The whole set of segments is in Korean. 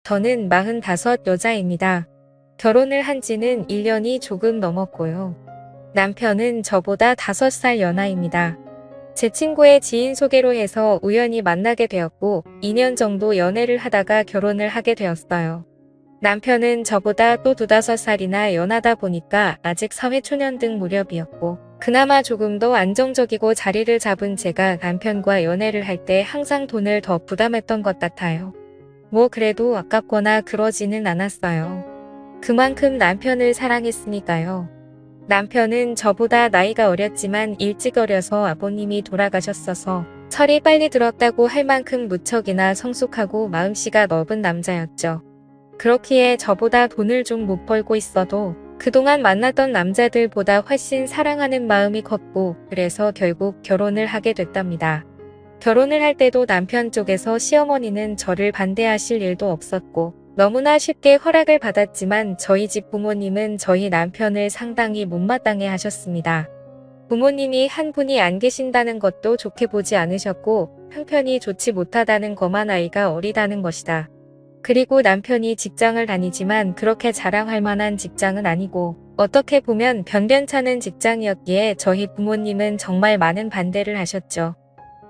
저는 45 여자입니다. 결혼을 한 지는 1년이 조금 넘었고요. 남편은 저보다 5살 연하입니다. 제 친구의 지인 소개로 해서 우연히 만나게 되었고 2년 정도 연애를 하다가 결혼을 하게 되었어요. 남편은 저보다 또 2~5살이나 연하다 보니까 아직 사회초년등 무렵이었고 그나마 조금 더 안정적이고 자리를 잡은 제가 남편과 연애를 할 때 항상 돈을 더 부담했던 것 같아요. 뭐 그래도 아깝거나 그러지는 않았어요. 그만큼 남편을 사랑했으니까요. 남편은 저보다 나이가 어렸지만 일찍 어려서 아버님이 돌아가셨어서 철이 빨리 들었다고 할 만큼 무척이나 성숙하고 마음씨가 넓은 남자였죠. 그렇기에 저보다 돈을 좀 못 벌고 있어도 그동안 만났던 남자들보다 훨씬 사랑하는 마음이 컸고 그래서 결국 결혼을 하게 됐답니다. 결혼을 할 때도 남편 쪽에서 시어머니는 저를 반대하실 일도 없었고 너무나 쉽게 허락을 받았지만 저희 집 부모님은 저희 남편을 상당히 못마땅해 하셨습니다. 부모님이 한 분이 안 계신다는 것도 좋게 보지 않으셨고 형편이 좋지 못하다는 것만 아이가 어리다는 것이다. 그리고 남편이 직장을 다니지만 그렇게 자랑할 만한 직장은 아니고 어떻게 보면 변변찮은 직장이었기에 저희 부모님은 정말 많은 반대를 하셨죠.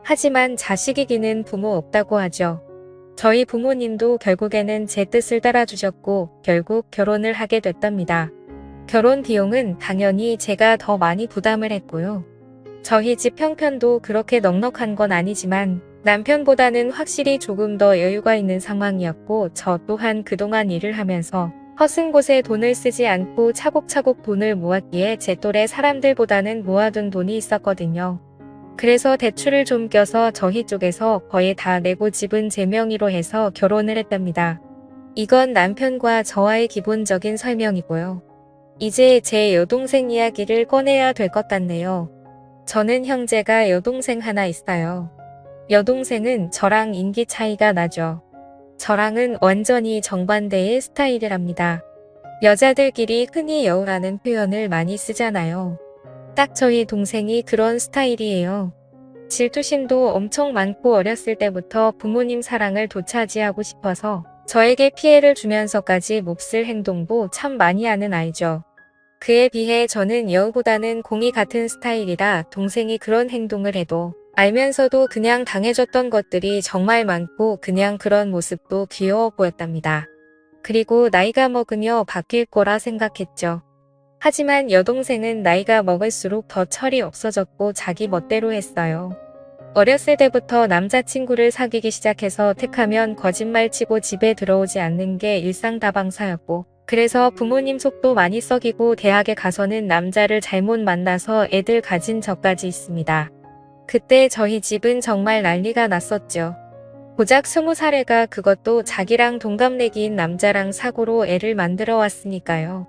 하지만 자식이기는 부모 없다고 하죠. 저희 부모님도 결국에는 제 뜻을 따라주셨고 결국 결혼을 하게 됐답니다. 결혼 비용은 당연히 제가 더 많이 부담을 했고요. 저희 집 형편도 그렇게 넉넉한 건 아니지만 남편보다는 확실히 조금 더 여유가 있는 상황이었고 저 또한 그동안 일을 하면서 허슨 곳에 돈을 쓰지 않고 차곡차곡 돈을 모았기에 제 또래 사람들보다는 모아둔 돈이 있었거든요. 그래서 대출을 좀 껴서 저희 쪽에서 거의 다 내고 집은 제 명의로 해서 결혼을 했답니다. 이건 남편과 저와의 기본적인 설명이고요. 이제 제 여동생 이야기를 꺼내야 될 것 같네요. 저는 형제가 여동생 하나 있어요. 여동생은 저랑 인기 차이가 나죠. 저랑은 완전히 정반대의 스타일이랍니다. 여자들끼리 흔히 여우라는 표현을 많이 쓰잖아요. 딱 저희 동생이 그런 스타일이에요. 질투심도 엄청 많고 어렸을 때부터 부모님 사랑을 되찾이하고 싶어서 저에게 피해를 주면서까지 몹쓸 행동도 참 많이 하는 아이죠. 그에 비해 저는 여우보다는 공이 같은 스타일이라 동생이 그런 행동을 해도 알면서도 그냥 당해줬던 것들이 정말 많고 그냥 그런 모습도 귀여워 보였답니다. 그리고 나이가 먹으며 바뀔 거라 생각했죠. 하지만 여동생은 나이가 먹을수록 더 철이 없어졌고 자기 멋대로 했어요. 어렸을 때부터 남자친구를 사귀기 시작해서 틱하면 거짓말치고 집에 들어오지 않는 게 일상다방사였고 그래서 부모님 속도 많이 썩이고 대학에 가서는 남자를 잘못 만나서 애들 가진 적까지 있습니다. 그때 저희 집은 정말 난리가 났었죠. 고작 20살애가 그것도 자기랑 동갑내기인 남자랑 사고로 애를 만들어 왔으니까요.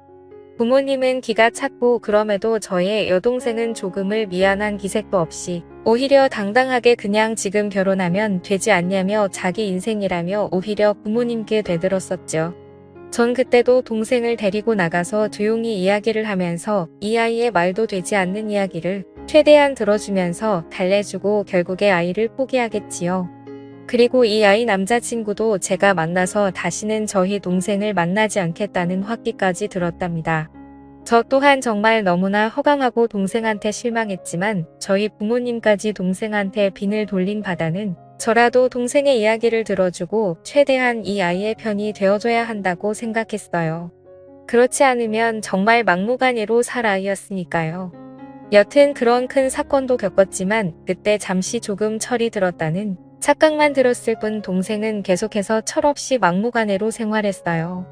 부모님은 기가 찼고 그럼에도 저의 여동생은 조금을 미안한 기색도 없이 오히려 당당하게 그냥 지금 결혼하면 되지 않냐며 자기 인생이라며 오히려 부모님께 되들었었죠. 전 그때도 동생을 데리고 나가서 조용히 이야기를 하면서 이 아이의 말도 되지 않는 이야기를 최대한 들어주면서 달래주고 결국에 아이를 포기하겠지요. 그리고 이 아이 남자친구도 제가 만나서 다시는 저희 동생을 만나지 않겠다는 확기까지 들었답니다. 저 또한 정말 너무나 허강하고 동생한테 실망했지만 저희 부모님까지 동생한테 빈을 돌린 바다는 저라도 동생의 이야기를 들어주고 최대한 이 아이의 편이 되어줘야 한다고 생각했어요. 그렇지 않으면 정말 막무가내로 살 아이였으니까요. 여튼 그런 큰 사건도 겪었지만 그때 잠시 조금 철이 들었다는 착각만 들었을 뿐 동생은 계속해서 철없이 막무가내로 생활했어요.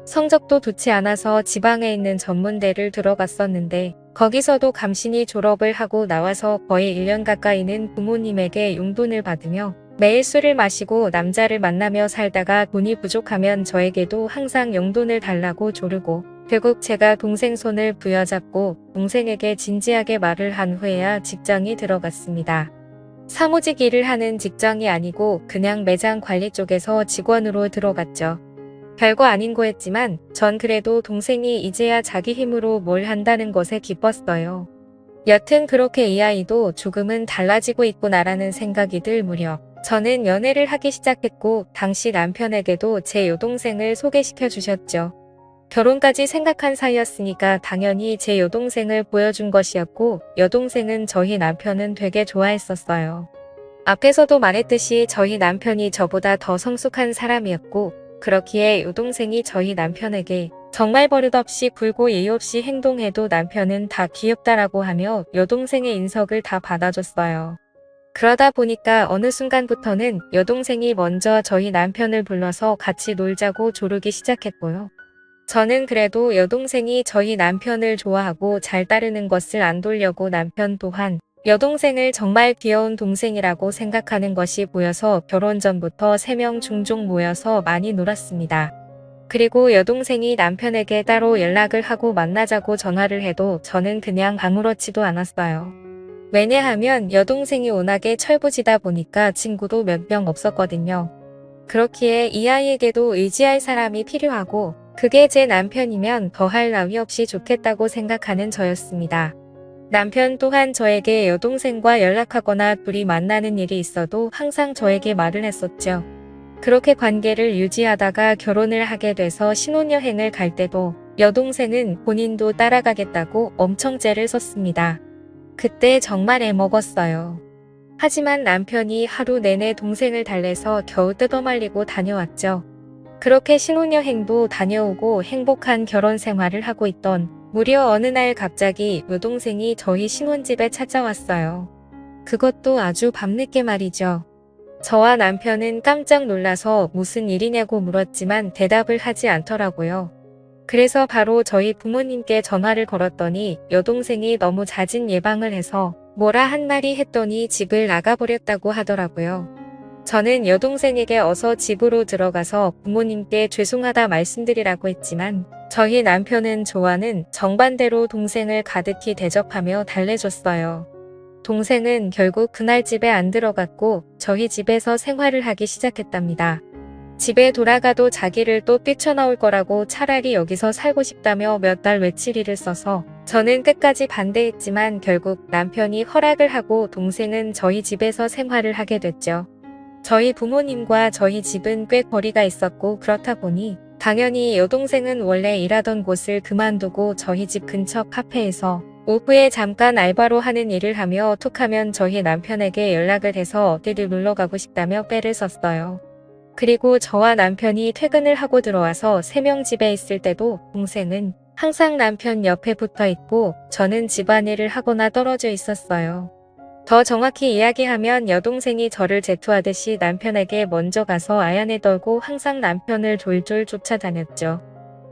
성적도 좋지 않아서 지방에 있는 전문대를 들어갔었는데 거기서도 감신이 졸업을 하고 나와서 거의 1년 가까이는 부모님에게 용돈을 받으며 매일 술을 마시고 남자를 만나며 살다가 돈이 부족하면 저에게도 항상 용돈을 달라고 조르고 결국 제가 동생 손을 부여잡고 동생에게 진지하게 말을 한 후에야 직장에 들어갔습니다. 사무직 일을 하는 직장이 아니고 그냥 매장 관리 쪽에서 직원으로 들어갔죠. 별거 아닌 거였지만 전 그래도 동생이 이제야 자기 힘으로 뭘 한다는 것에 기뻤어요. 여튼 그렇게 이 아이도 조금은 달라지고 있구나라는 생각이 들 무렵 저는 연애를 하기 시작했고 당시 남편에게도 제 여동생을 소개시켜 주셨죠. 결혼까지 생각한 사이였으니까 당연히 제 여동생을 보여준 것이었고 여동생은 저희 남편은 되게 좋아했었어요. 앞에서도 말했듯이 저희 남편이 저보다 더 성숙한 사람이었고 그렇기에 여동생이 저희 남편에게 정말 버릇없이 굴고 예의 없이 행동해도 남편은 다 귀엽다라고 하며 여동생의 인석을 다 받아줬어요. 그러다 보니까 어느 순간부터는 여동생이 먼저 저희 남편을 불러서 같이 놀자고 조르기 시작했고요. 저는 그래도 여동생이 저희 남편을 좋아하고 잘 따르는 것을 안 돌려고 남편 또한 여동생을 정말 귀여운 동생이라고 생각하는 것이 보여서 결혼 전부터 3명 종종 모여서 많이 놀았습니다. 그리고 여동생이 남편에게 따로 연락을 하고 만나자고 전화를 해도 저는 그냥 아무렇지도 않았어요. 왜냐하면 여동생이 워낙에 철부지다 보니까 친구도 몇 명 없었거든요. 그렇기에 이 아이에게도 의지할 사람이 필요하고 그게 제 남편이면 더할 나위 없이 좋겠다고 생각하는 저였습니다. 남편 또한 저에게 여동생과 연락하거나 둘이 만나는 일이 있어도 항상 저에게 말을 했었죠. 그렇게 관계를 유지하다가 결혼을 하게 돼서 신혼여행을 갈 때도 여동생은 본인도 따라가겠다고 엄청 째를 썼습니다. 그때 정말 애먹었어요. 하지만 남편이 하루 내내 동생을 달래서 겨우 뜯어말리고 다녀왔죠. 그렇게 신혼여행도 다녀오고 행복한 결혼 생활을 하고 있던 무려 어느 날 갑자기 여동생이 저희 신혼집에 찾아왔어요. 그것도 아주 밤늦게 말이죠. 저와 남편은 깜짝 놀라서 무슨 일이냐고 물었지만 대답을 하지 않더라고요. 그래서 바로 저희 부모님께 전화를 걸었더니 여동생이 너무 잦은 예방을 해서 뭐라 한 마디 했더니 집을 나가버렸다고 하더라고요. 저는 여동생에게 어서 집으로 들어가서 부모님께 죄송하다 말씀드리라고 했지만 저희 남편은 좋아는 정반대로 동생을 가득히 대접하며 달래줬어요. 동생은 결국 그날 집에 안 들어갔고 저희 집에서 생활을 하기 시작했답니다. 집에 돌아가도 자기를 또 뛰쳐나올 거라고 차라리 여기서 살고 싶다며 몇 달 외치리를 써서 저는 끝까지 반대했지만 결국 남편이 허락을 하고 동생은 저희 집에서 생활을 하게 됐죠. 저희 부모님과 저희 집은 꽤 거리가 있었고 그렇다 보니 당연히 여동생은 원래 일하던 곳을 그만두고 저희 집 근처 카페에서 오후에 잠깐 알바로 하는 일을 하며 툭하면 저희 남편에게 연락을 해서 어디를 놀러 가고 싶다며 빼를 썼어요. 그리고 저와 남편이 퇴근을 하고 들어와서 3명 집에 있을 때도 동생은 항상 남편 옆에 붙어 있고 저는 집안일을 하거나 떨어져 있었어요. 더 정확히 이야기하면 여동생이 저를 제투하듯이 남편에게 먼저 가서 아연에 떨고 항상 남편을 졸졸 쫓아다녔죠.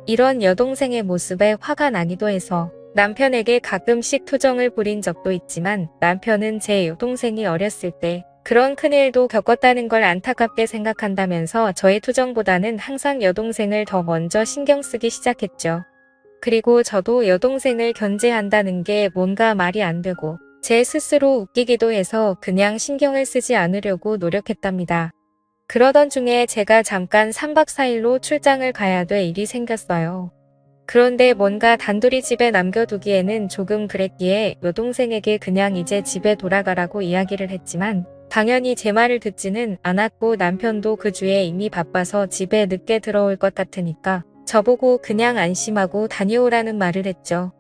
이런 여동생의 모습에 화가 나기도 해서 남편에게 가끔씩 투정을 부린 적도 있지만 남편은 제 여동생이 어렸을 때 그런 큰일도 겪었다는 걸 안타깝게 생각한다면서 저의 투정보다는 항상 여동생을 더 먼저 신경 쓰기 시작했죠. 그리고 저도 여동생을 견제한다는 게 뭔가 말이 안 되고 제 스스로 웃기기도 해서 그냥 신경을 쓰지 않으려고 노력했답니다. 그러던 중에 제가 잠깐 3박 4일로 출장을 가야 될 일이 생겼어요. 그런데 뭔가 단둘이 집에 남겨두기에는 조금 그랬기에 여동생에게 그냥 이제 집에 돌아가라고 이야기를 했지만 당연히 제 말을 듣지는 않았고 남편도 그 주에 이미 바빠서 집에 늦게 들어올 것 같으니까 저보고 그냥 안심하고 다녀오라는 말을 했죠.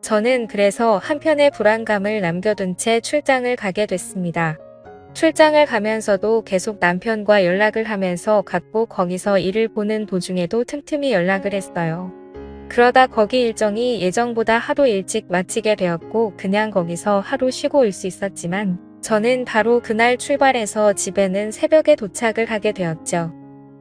저는 그래서 한편의 불안감을 남겨둔 채 출장을 가게 됐습니다. 출장을 가면서도 계속 남편과 연락을 하면서 갔고 거기서 일을 보는 도중에도 틈틈이 연락을 했어요. 그러다 거기 일정이 예정보다 하루 일찍 마치게 되었고 그냥 거기서 하루 쉬고 올 수 있었지만 저는 바로 그날 출발해서 집에는 새벽에 도착을 하게 되었죠.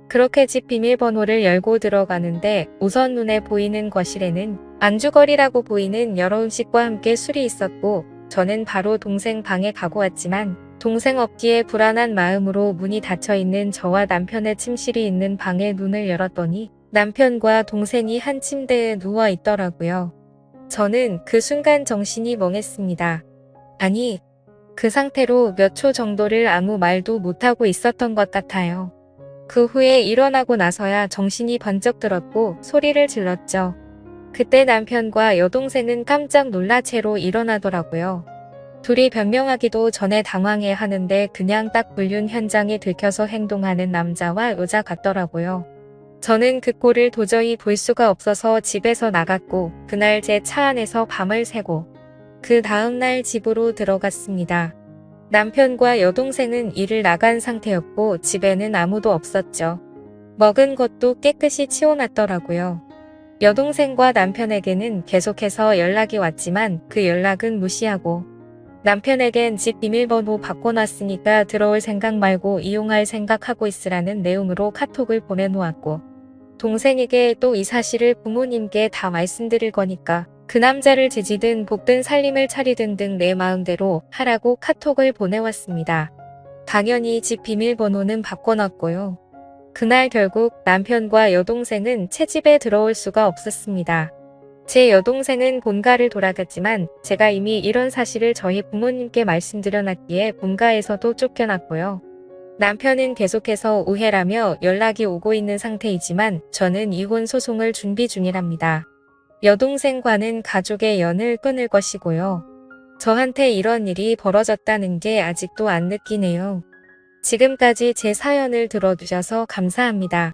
그렇게 집 비밀번호를 열고 들어가는데 우선 눈에 보이는 거실에는 안주거리라고 보이는 여러 음식과 함께 술이 있었고 저는 바로 동생 방에 가고 왔지만 동생 없기에 불안한 마음으로 문이 닫혀있는 저와 남편의 침실이 있는 방에 눈을 열었더니 남편과 동생이 한 침대에 누워 있더라고요. 저는 그 순간 정신이 멍했습니다. 아니, 그 상태로 몇 초 정도를 아무 말도 못하고 있었던 것 같아요. 그 후에 일어나고 나서야 정신이 번쩍 들었고 소리를 질렀죠. 그때 남편과 여동생은 깜짝 놀라 채로 일어나더라고요. 둘이 변명하기도 전에 당황해 하는데 그냥 딱 불륜 현장에 들켜서 행동하는 남자와 여자 같더라고요. 저는 그 꼴을 도저히 볼 수가 없어서 집에서 나갔고 그날 제 차 안에서 밤을 새고 그 다음날 집으로 들어갔습니다. 남편과 여동생은 일을 나간 상태였고 집에는 아무도 없었죠. 먹은 것도 깨끗이 치워놨더라고요. 여동생과 남편에게는 계속해서 연락이 왔지만 그 연락은 무시하고 남편에겐 집 비밀번호 바꿔놨으니까 들어올 생각 말고 이용할 생각하고 있으라는 내용으로 카톡을 보내놓았고 동생에게 또 이 사실을 부모님께 다 말씀드릴 거니까 그 남자를 지지든 볶든 살림을 차리든 등 내 마음대로 하라고 카톡을 보내왔습니다. 당연히 집 비밀번호는 바꿔놨고요. 그날 결국 남편과 여동생은 채집에 들어올 수가 없었습니다. 제 여동생은 본가를 돌아갔지만 제가 이미 이런 사실을 저희 부모님께 말씀드려놨기에 본가에서도 쫓겨났고요. 남편은 계속해서 우회라며 연락이 오고 있는 상태이지만 저는 이혼 소송을 준비 중이랍니다. 여동생과는 가족의 연을 끊을 것이고요. 저한테 이런 일이 벌어졌다는 게 아직도 안 느끼네요. 지금까지 제 사연을 들어주셔서 감사합니다.